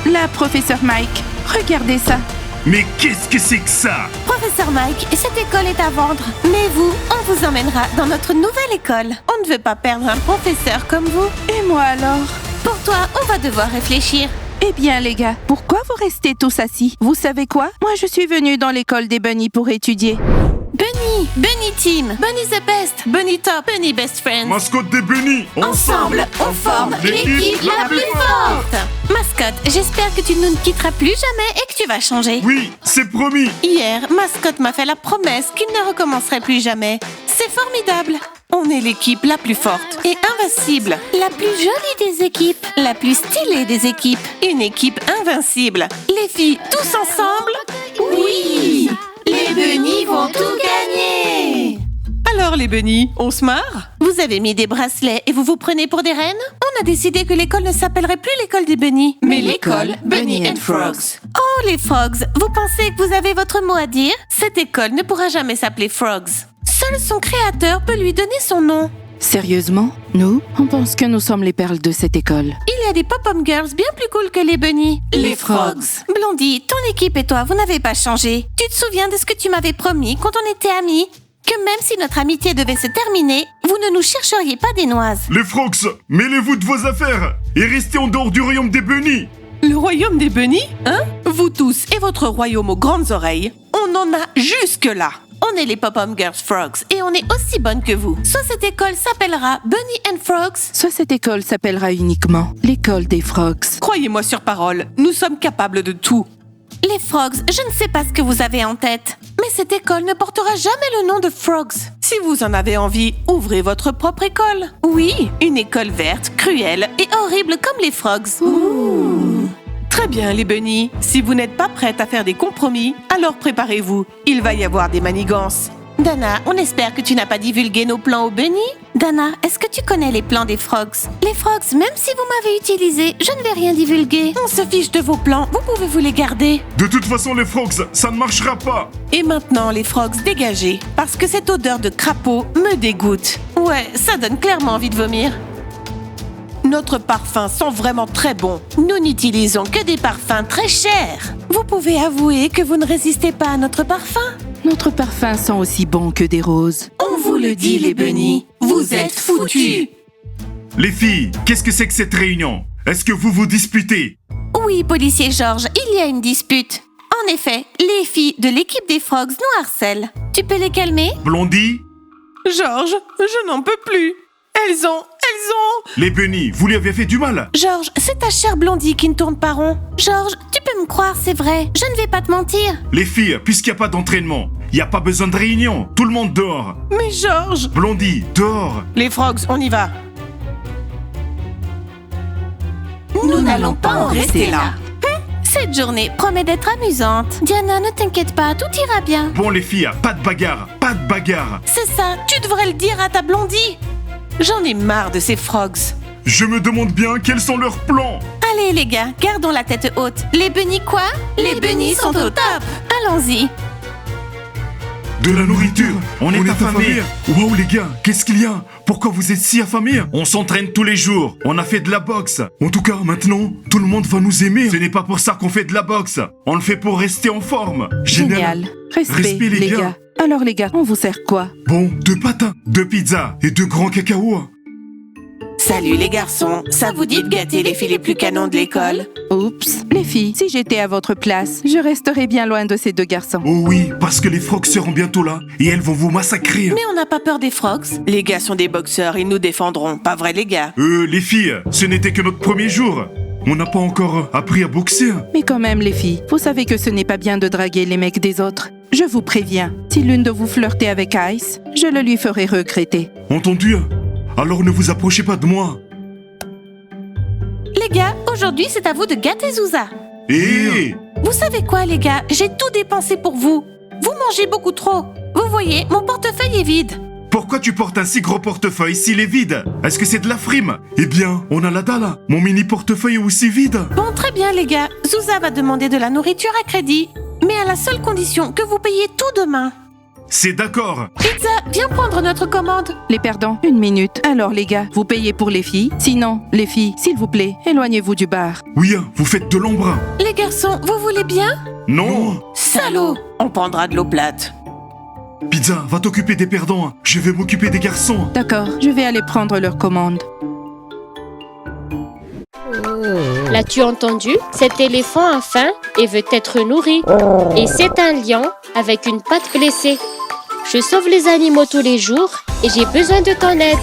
Là, professeur Mike, regardez ça. Mais qu'est-ce que c'est que ça? Professeur Mike, cette école est à vendre. Mais vous, on vous emmènera dans notre nouvelle école. On ne veut pas perdre un professeur comme vous. Et moi alors? Pour toi, on va devoir réfléchir. Eh bien les gars, pourquoi vous restez tous assis? Vous savez quoi? Moi je suis venue dans l'école des bunnies pour étudier. Bunny Team, Bunny the best, Bunny Top, Bunny Best Friends. Mascotte des bunnies. Ensemble, on forme l'équipe la plus forte. Mascotte, j'espère que tu ne nous quitteras plus jamais et que tu vas changer. Oui, c'est promis. Hier, Mascotte m'a fait la promesse qu'il ne recommencerait plus jamais. C'est formidable. On est l'équipe la plus forte et invincible. La plus jolie des équipes. La plus stylée des équipes. Une équipe invincible. Les filles, tous ensemble? Oui! Les bunnies vont tout gagner! Alors les bunnies, on se marre? Vous avez mis des bracelets et vous vous prenez pour des reines? On a décidé que l'école ne s'appellerait plus l'école des bunnies, mais l'école Bunny and Frogs. Oh les Frogs, vous pensez que vous avez votre mot à dire? Cette école ne pourra jamais s'appeler Frogs. Seul son créateur peut lui donner son nom. Sérieusement? Nous? On pense que nous sommes les perles de cette école. Il y a des pop-up girls bien plus cool que les bunnies. Les Frogs. Blondie, ton équipe et toi, vous n'avez pas changé. Tu te souviens de ce que tu m'avais promis quand on était amis? Que même si notre amitié devait se terminer, vous ne nous chercheriez pas des noises. Les Frogs, mêlez-vous de vos affaires et restez en dehors du royaume des bunnies. Le royaume des bunnies? Hein? Vous tous et votre royaume aux grandes oreilles, on en a jusque-là. On est les Pop-Up Girls Frogs et on est aussi bonnes que vous. Soit cette école s'appellera Bunny and Frogs, Soit cette école s'appellera uniquement l'école des Frogs. Croyez-moi sur parole, nous sommes capables de tout. les Frogs. Je ne sais pas ce que vous avez en tête, mais cette école ne portera jamais le nom de Frogs. Si vous en avez envie, ouvrez votre propre école. Oui, une école verte, cruelle et horrible comme les Frogs. Très bien, les bunnies. Si vous n'êtes pas prêtes à faire des compromis, alors préparez-vous. Il va y avoir des manigances. Dana, on espère que tu n'as pas divulgué nos plans aux bunnies. Dana, est-ce que tu connais les plans des Frogs? Les Frogs, même si vous m'avez utilisé, je ne vais rien divulguer. On se fiche de vos plans, vous pouvez vous les garder. De toute façon, les Frogs, ça ne marchera pas. Et maintenant, les Frogs, dégagez, parce que cette odeur de crapaud me dégoûte. Ouais, ça donne clairement envie de vomir. Notre parfum sent vraiment très bon. Nous n'utilisons que des parfums très chers. Vous pouvez avouer que vous ne résistez pas à notre parfum? Notre parfum sent aussi bon que des roses. On vous le dit, les bunnies, vous êtes foutus. Les filles, qu'est-ce que c'est que cette réunion? Est-ce que vous vous disputez? Oui, policier George, il y a une dispute. En effet, les filles de l'équipe des Frogs nous harcèlent. Tu peux les calmer? Blondie? Georges, je n'en peux plus. Elles ont... Les bunnies, vous lui avez fait du mal? George, c'est ta chère Blondie qui ne tourne pas rond. George, tu peux me croire, c'est vrai. Je ne vais pas te mentir. Les filles, puisqu'il n'y a pas d'entraînement, il n'y a pas besoin de réunion. Tout le monde dehors. Mais Georges... Blondie, dehors. Les Frogs, on y va. Nous n'allons pas en rester là. Cette journée promet d'être amusante. Diana, ne t'inquiète pas, tout ira bien. Bon les filles, pas de bagarre, pas de bagarre. C'est ça, tu devrais le dire à ta Blondie. J'en ai marre de ces Frogs. Je me demande bien quels sont leurs plans. Allez les gars, gardons la tête haute. Les bunnies quoi? Les bunnies sont au top. Allons-y. De la nourriture, on est affamés. Wow les gars, qu'est-ce qu'il y a? Pourquoi vous êtes si affamés? On s'entraîne tous les jours, on a fait de la boxe. En tout cas, maintenant, tout le monde va nous aimer. Ce n'est pas pour ça qu'on fait de la boxe. On le fait pour rester en forme. Génial. Respect, les gars. Alors les gars, on vous sert quoi? Bon, 2 patins, 2 pizzas et 2 grands cacaos. Salut les garçons, ça vous dit de gâter les filles les plus canons de l'école? Oups. Les filles, si j'étais à votre place, je resterais bien loin de ces 2 garçons. Oh oui, parce que les Frogs seront bientôt là et elles vont vous massacrer. Mais on n'a pas peur des Frogs. Les gars sont des boxeurs, ils nous défendront. Pas vrai les gars? Les filles, ce n'était que notre premier jour. On n'a pas encore appris à boxer. Mais quand même les filles, vous savez que ce n'est pas bien de draguer les mecs des autres. Je vous préviens, si l'une de vous flirtait avec Ice, je le lui ferai regretter. Entendu? Alors ne vous approchez pas de moi. Les gars, aujourd'hui c'est à vous de gâter Zouza. Hé! Vous savez quoi les gars, j'ai tout dépensé pour vous. Vous mangez beaucoup trop. Vous voyez, mon portefeuille est vide. Pourquoi tu portes un si gros portefeuille s'il est vide? Est-ce que c'est de la frime? Eh bien, on a la dalle. Mon mini portefeuille est aussi vide. Bon, très bien les gars, Zouza va demander de la nourriture à crédit, mais à la seule condition que vous payiez tout demain. C'est d'accord. Pizza, viens prendre notre commande. Les perdants, 1 minute. Alors les gars, vous payez pour les filles? Sinon, les filles, s'il vous plaît, éloignez-vous du bar. Oui, hein, vous faites de l'ombre. Les garçons, vous voulez bien? Non. Salaud! On prendra de l'eau plate. Pizza, va t'occuper des perdants. Hein. Je vais m'occuper des garçons. D'accord, je vais aller prendre leur commande. L'as-tu entendu? Cet éléphant a faim et veut être nourri. Et c'est un lion avec une patte blessée. Je sauve les animaux tous les jours et j'ai besoin de ton aide.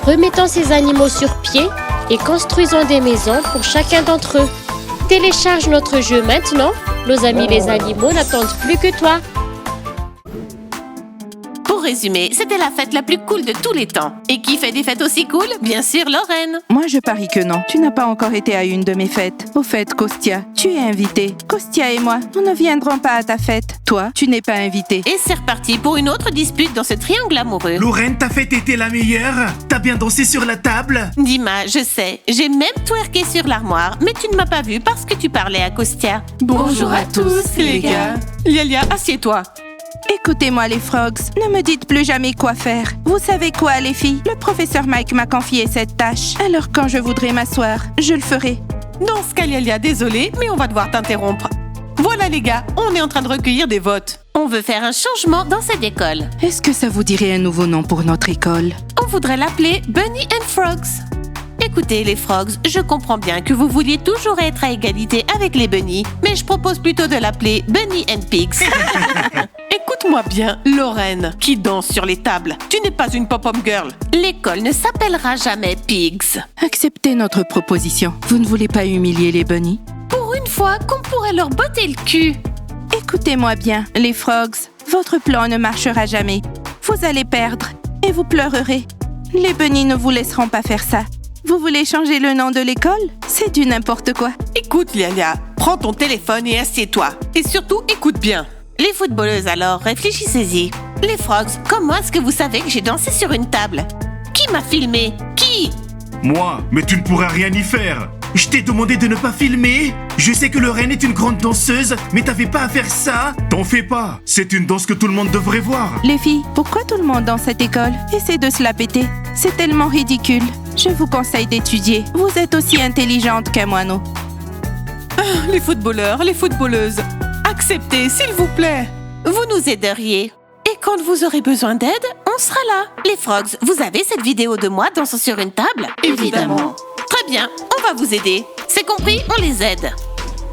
Remettons ces animaux sur pied et construisons des maisons pour chacun d'entre eux. Télécharge notre jeu maintenant. Nos amis les animaux n'attendent plus que toi. Pour résumer, c'était la fête la plus cool de tous les temps. Et qui fait des fêtes aussi cool? Bien sûr, Lorraine. Moi, je parie que non. Tu n'as pas encore été à une de mes fêtes. Au fait, Kostia, tu es invitée. Kostia et moi, nous ne viendrons pas à ta fête. Toi, tu n'es pas invitée. Et c'est reparti pour une autre dispute dans ce triangle amoureux. Lorraine, ta fête était la meilleure. T'as bien dansé sur la table. Dima, je sais, j'ai même twerké sur l'armoire, mais tu ne m'as pas vu parce que tu parlais à Kostia. Bonjour à tous, les gars. Lialia, assieds-toi. Écoutez-moi les frogs, ne me dites plus jamais quoi faire. Vous savez quoi les filles? Le professeur Mike m'a confié cette tâche. Alors quand je voudrais m'asseoir, je le ferai. Dans ce cas, Lialia, désolé, mais on va devoir t'interrompre. Voilà les gars, on est en train de recueillir des votes. On veut faire un changement dans cette école. Est-ce que ça vous dirait un nouveau nom pour notre école? On voudrait l'appeler Bunny and Frogs. Écoutez les frogs, je comprends bien que vous vouliez toujours être à égalité avec les bunnies, mais je propose plutôt de l'appeler Bunny and Pigs. Écoute-moi bien, Lorraine, qui danse sur les tables. Tu n'es pas une pop-up girl. L'école ne s'appellera jamais Pigs. Acceptez notre proposition. Vous ne voulez pas humilier les bunnies? Pour une fois qu'on pourrait leur botter le cul. Écoutez-moi bien, les frogs. Votre plan ne marchera jamais. Vous allez perdre et vous pleurerez. Les bunnies ne vous laisseront pas faire ça. Vous voulez changer le nom de l'école? C'est du n'importe quoi. Écoute, Lialia, prends ton téléphone et assieds-toi. Et surtout, écoute bien. Les footballeuses alors, réfléchissez-y. Les frogs, comment est-ce que vous savez que j'ai dansé sur une table? Qui m'a filmé? Qui? Moi, mais tu ne pourras rien y faire. Je t'ai demandé de ne pas filmer. Je sais que Lorraine est une grande danseuse, mais t'avais pas à faire ça. T'en fais pas. C'est une danse que tout le monde devrait voir. Les filles, pourquoi tout le monde dans cette école essaie de se la péter? C'est tellement ridicule. Je vous conseille d'étudier. Vous êtes aussi intelligente qu'un moineau. Les footballeurs, les footballeuses, acceptez, s'il vous plaît. Vous nous aideriez. Et quand vous aurez besoin d'aide, on sera là. Les frogs, vous avez cette vidéo de moi dansant sur une table? Évidemment. Très bien, on va vous aider. C'est compris, on les aide.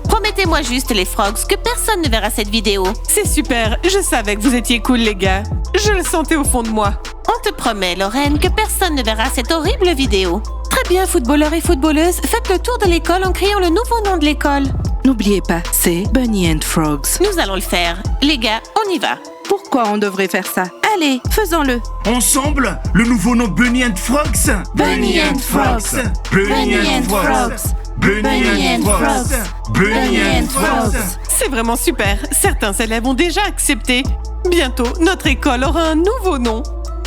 Promettez-moi juste, les frogs, que personne ne verra cette vidéo. C'est super, je savais que vous étiez cool, les gars. Je le sentais au fond de moi. On te promet, Lorraine, que personne ne verra cette horrible vidéo. Très bien, footballeurs et footballeuses, faites le tour de l'école en criant le nouveau nom de l'école. N'oubliez pas, c'est Bunny and Frogs. Nous allons le faire. Les gars, on y va. Pourquoi on devrait faire ça? Allez, faisons-le. Ensemble, le nouveau nom Bunny and Frogs. Bunny and Frogs. Bunny and Frogs. Bunny and Frogs. Bunny and Frogs. C'est vraiment super. Certains élèves ont déjà accepté. Bientôt, notre école aura un nouveau nom.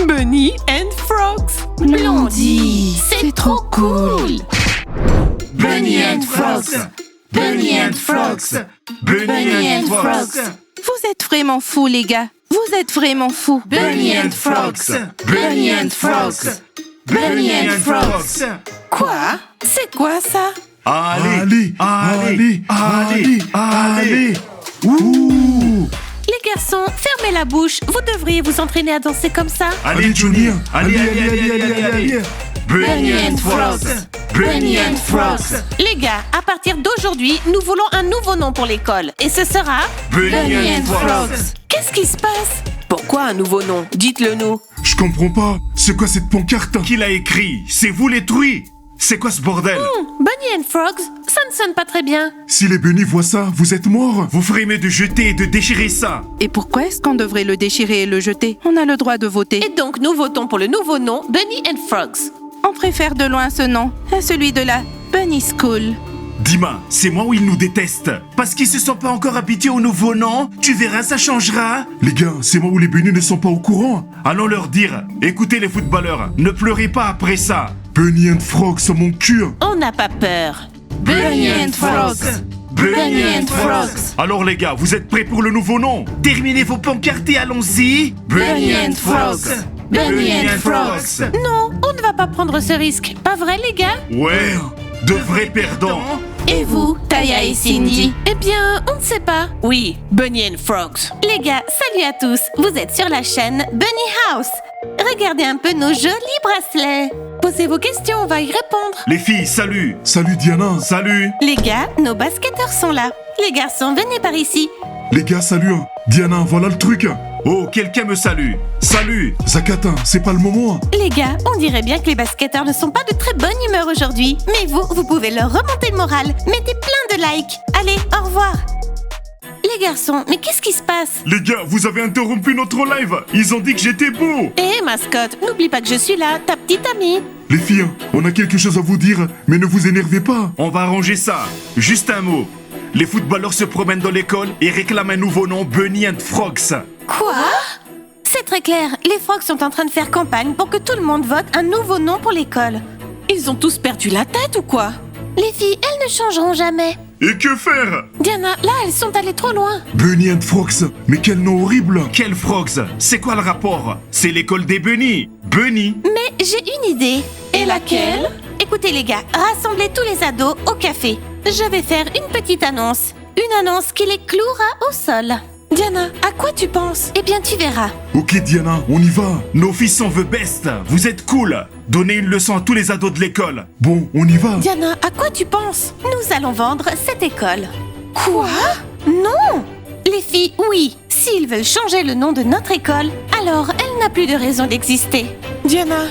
Bunny and Frogs. Blondie, c'est trop cool. Bunny and Frogs. Bunny and Frogs. Bunny and Frogs. Vous êtes vraiment fous, les gars. Vous êtes vraiment fous. Bunny and Frogs. Bunny and Frogs. Bunny and Frogs. Quoi? C'est quoi ça? Allez, allez, allez, allez. Ouh. Les garçons, fermez la bouche. Vous devriez vous entraîner à danser comme ça. Allez, Johnny. Allez, allez. Bunny and Frogs. Bunny and Frogs. Les gars, à partir d'aujourd'hui, nous voulons un nouveau nom pour l'école. Et ce sera... Bunny and Frogs. Qu'est-ce qui se passe? Pourquoi un nouveau nom? Dites-le nous. Je comprends pas. C'est quoi cette pancarte? Qui l'a écrit? C'est vous les truies. C'est quoi ce bordel? Bunny and Frogs, ça ne sonne pas très bien. Si les bunnies voient ça, vous êtes morts. Vous ferez mieux de jeter et de déchirer ça. Et pourquoi est-ce qu'on devrait le déchirer et le jeter? On a le droit de voter. Et donc, nous votons pour le nouveau nom Bunny and Frogs. On préfère de loin ce nom à celui de la Bunny School. Dima, c'est moi ou ils nous détestent? Parce qu'ils se sont pas encore habitués au nouveau nom. Tu verras, ça changera. Les gars, c'est moi ou les bunnies ne sont pas au courant. Allons leur dire. Écoutez les footballeurs, ne pleurez pas après ça. Bunny and Frogs sur mon cul. On n'a pas peur. Bunny and Frogs. Bunny and Frogs. Alors les gars, vous êtes prêts pour le nouveau nom? Terminez vos pancartes et allons-y. Bunny and Frogs. Bunny and Frogs. Non, on ne va pas prendre ce risque. Pas vrai, les gars? Ouais, de vrais perdants. Et vous, Taya et Cindy? Eh bien, on ne sait pas. Oui, Bunny and Frogs. Les gars, salut à tous. Vous êtes sur la chaîne Bunny House. Regardez un peu nos jolis bracelets. Posez vos questions, on va y répondre. Les filles, salut. Salut Diana. Salut. Les gars, nos basketteurs sont là. Les garçons, venez par ici. Les gars, salut. Diana, voilà le truc. Oh, quelqu'un me salue. Salut. Zakata, c'est pas le moment. Les gars, on dirait bien que les basketteurs ne sont pas de très bonne humeur aujourd'hui. Mais vous pouvez leur remonter le moral. Mettez plein de likes. Allez, au revoir. Les garçons, mais qu'est-ce qui se passe? Les gars, vous avez interrompu notre live. Ils ont dit que j'étais beau. Hé, mascotte, n'oublie pas que je suis là, ta petite amie. Les filles, on a quelque chose à vous dire, mais ne vous énervez pas. On va arranger ça. Juste un mot. Les footballeurs se promènent dans l'école et réclament un nouveau nom, Bunny and Frogs. Quoi? C'est très clair, les Frogs sont en train de faire campagne pour que tout le monde vote un nouveau nom pour l'école. Ils ont tous perdu la tête ou quoi? Les filles, elles ne changeront jamais. Et que faire? Diana, là, elles sont allées trop loin. Bunny and Frogs, mais quel nom horrible. Quel Frogs? C'est quoi le rapport? C'est l'école des Bunny. Bunny? Mais j'ai une idée. Et laquelle? Écoutez les gars, rassemblez tous les ados au café. Je vais faire une petite annonce. Une annonce qui les clouera au sol. Diana, à quoi tu penses? Eh bien, tu verras. Ok Diana, on y va. Nos fils sont the best. Vous êtes cool. Donnez une leçon à tous les ados de l'école. Bon, on y va. Diana, à quoi tu penses? Nous allons vendre cette école. Quoi? Non! Les filles, oui. S'ils veulent changer le nom de notre école, alors elle n'a plus de raison d'exister. Diana,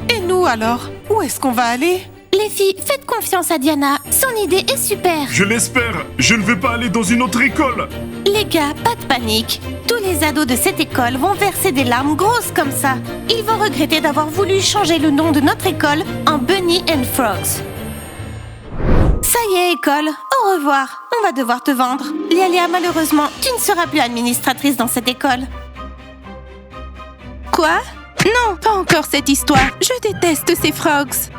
et nous alors? Où est-ce qu'on va aller? Les filles, faites confiance à Diana. Son idée est super. Je l'espère. Je ne vais pas aller dans une autre école. Les gars, pas de panique. Tous les ados de cette école vont verser des larmes grosses comme ça. Ils vont regretter d'avoir voulu changer le nom de notre école en Bunny and Frogs. Ça y est, école. Au revoir. On va devoir te vendre. Lialia, malheureusement, tu ne seras plus administratrice dans cette école. Quoi? Non, pas encore cette histoire. Je déteste ces Frogs.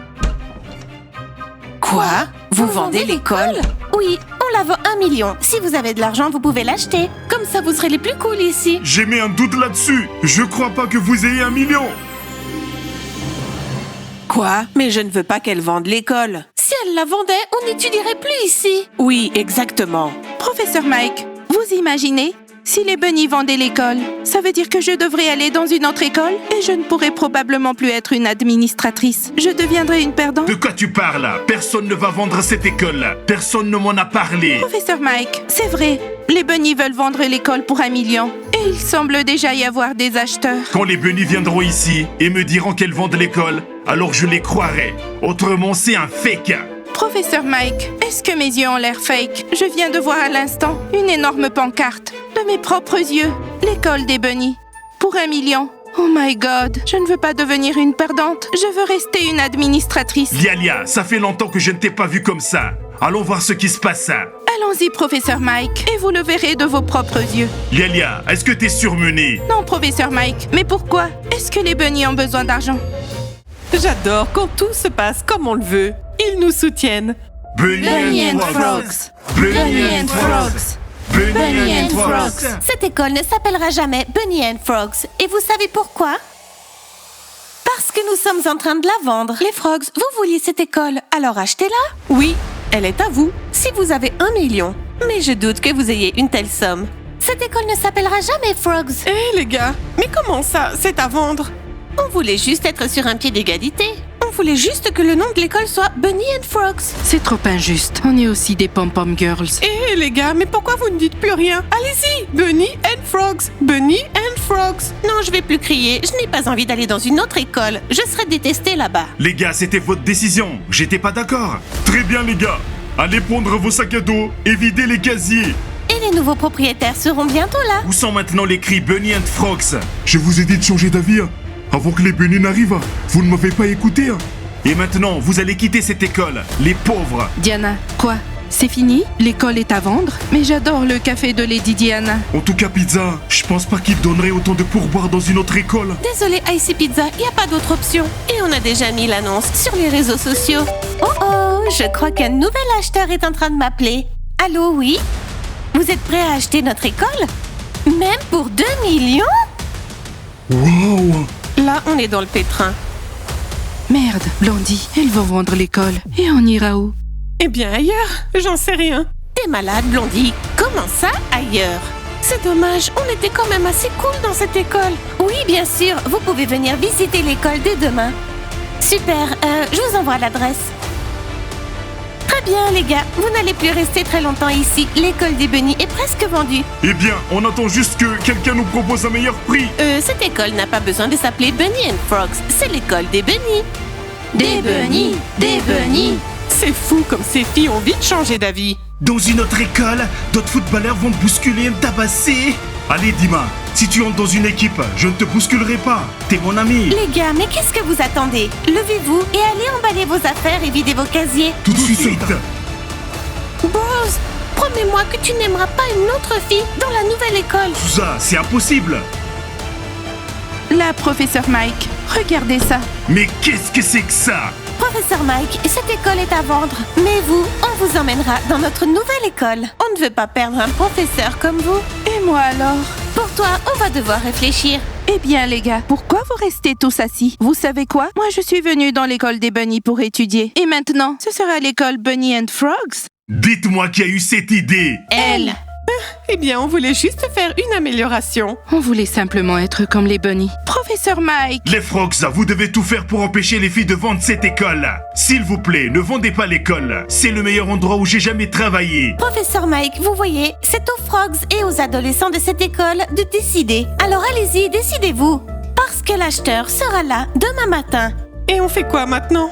Quoi? Vous vendez l'école? Oui, on la vend 1 million. Si vous avez de l'argent, vous pouvez l'acheter. Comme ça, vous serez les plus cool ici. J'ai mis un doute là-dessus. Je crois pas que vous ayez 1 million. Quoi? Mais je ne veux pas qu'elle vende l'école. Si elle la vendait, on n'étudierait plus ici. Oui, exactement. Professeur Mike, vous imaginez? Si les bunnies vendaient l'école, ça veut dire que je devrais aller dans une autre école et je ne pourrais probablement plus être une administratrice. Je deviendrais une perdante. De quoi tu parles? Personne ne va vendre cette école. Personne ne m'en a parlé. Professeur Mike, c'est vrai. Les bunnies veulent vendre l'école pour 1 million. Et il semble déjà y avoir des acheteurs. Quand les bunnies viendront ici et me diront qu'elles vendent l'école, alors je les croirai. Autrement, c'est un fake. Professeur Mike, est-ce que mes yeux ont l'air fake? Je viens de voir à l'instant une énorme pancarte. De mes propres yeux. L'école des bunnies. Pour 1 million. Oh my god, je ne veux pas devenir une perdante. Je veux rester une administratrice. Lialia, ça fait longtemps que je ne t'ai pas vu comme ça. Allons voir ce qui se passe. Allons-y, professeur Mike, et vous le verrez de vos propres yeux. Lialia, est-ce que t'es surmenée? Non, professeur Mike, mais pourquoi? Est-ce que les bunnies ont besoin d'argent? J'adore quand tout se passe comme on le veut. Ils nous soutiennent. Bunny and Frogs. Bunny and Frogs. Bunny and Frogs. Cette école ne s'appellera jamais Bunny and Frogs. Et vous savez pourquoi? Parce que nous sommes en train de la vendre. Les Frogs, vous vouliez cette école, alors achetez-la. Oui, elle est à vous, si vous avez 1 million. Mais je doute que vous ayez une telle somme. Cette école ne s'appellera jamais Frogs. Eh les gars, mais comment ça, c'est à vendre? On voulait juste être sur un pied d'égalité. On voulait juste que le nom de l'école soit Bunny and Frogs. C'est trop injuste. On est aussi des pom-pom girls. Eh les gars, mais pourquoi vous ne dites plus rien? Allez-y, Bunny and Frogs, Bunny and Frogs. Non, je vais plus crier. Je n'ai pas envie d'aller dans une autre école. Je serais détestée là-bas. Les gars, c'était votre décision. J'étais pas d'accord. Très bien, les gars. Allez prendre vos sacs à dos et vider les casiers. Et les nouveaux propriétaires seront bientôt là. Où sont maintenant les cris Bunny and Frogs? Je vous ai dit de changer d'avis. Avant que les bunnies n'arrivent, vous ne m'avez pas écouté. Et maintenant, vous allez quitter cette école, les pauvres. Diana, quoi? C'est fini? L'école est à vendre? Mais j'adore le café de Lady Diana. En tout cas, Pizza, je pense pas qu'il donnerait autant de pourboire dans une autre école. Désolé, Icy Pizza, il n'y a pas d'autre option. Et on a déjà mis l'annonce sur les réseaux sociaux. Oh, je crois qu'un nouvel acheteur est en train de m'appeler. Allô, oui? Vous êtes prêts à acheter notre école? Même pour 2 millions? Waouh! Là, on est dans le pétrin. Merde, Blondie, elles vont vendre l'école. Et on ira où? Eh bien ailleurs, j'en sais rien. T'es malade, Blondie. Comment ça, ailleurs? C'est dommage, on était quand même assez cool dans cette école. Oui, bien sûr, vous pouvez venir visiter l'école dès demain. Super, je vous envoie l'adresse. Très bien, les gars, vous n'allez plus rester très longtemps ici. L'école des Bunnies est presque vendue. Eh bien, on attend juste que quelqu'un nous propose un meilleur prix. Cette école n'a pas besoin de s'appeler Bunny and Frogs. C'est l'école des Bunnies. Des Bunnies, des Bunnies. C'est fou comme ces filles ont vite changé d'avis. Dans une autre école, d'autres footballeurs vont te bousculer et me tabasser. Allez, Dima, si tu entres dans une équipe, je ne te bousculerai pas. T'es mon ami. Les gars, mais qu'est-ce que vous attendez? Levez-vous et allez emballer vos affaires et vider vos casiers. Tout de suite. Bros, promets-moi que tu n'aimeras pas une autre fille dans la nouvelle école. Tout ça, c'est impossible. Là, professeur Mike, regardez ça. Mais qu'est-ce que c'est que ça? Professeur Mike, cette école est à vendre. Mais vous, on vous emmènera dans notre nouvelle école. On ne veut pas perdre un professeur comme vous. Et moi alors? Pour toi, on va devoir réfléchir. Eh bien, les gars, pourquoi vous restez tous assis? Vous savez quoi? Moi, je suis venue dans l'école des Bunnies pour étudier. Et maintenant, ce sera l'école Bunny and Frogs? Dites-moi qui a eu cette idée. Elle. Eh bien, on voulait juste faire une amélioration. On voulait simplement être comme les Bunnies. Professeur Mike! Les Frogs, vous devez tout faire pour empêcher les filles de vendre cette école. S'il vous plaît, ne vendez pas l'école. C'est le meilleur endroit où j'ai jamais travaillé. Professeur Mike, vous voyez, c'est aux Frogs et aux adolescents de cette école de décider. Alors allez-y, décidez-vous. Parce que l'acheteur sera là demain matin. Et on fait quoi maintenant?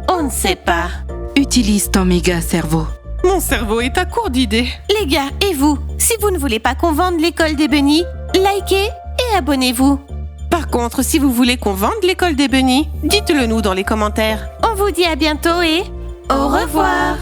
On ne sait pas. Utilise ton méga cerveau. Mon cerveau est à court d'idées. Les gars, et vous? Si vous ne voulez pas qu'on vende l'école des Bunnies, likez et abonnez-vous. Par contre, si vous voulez qu'on vende l'école des Bunnies, dites-le nous dans les commentaires. On vous dit à bientôt et au revoir.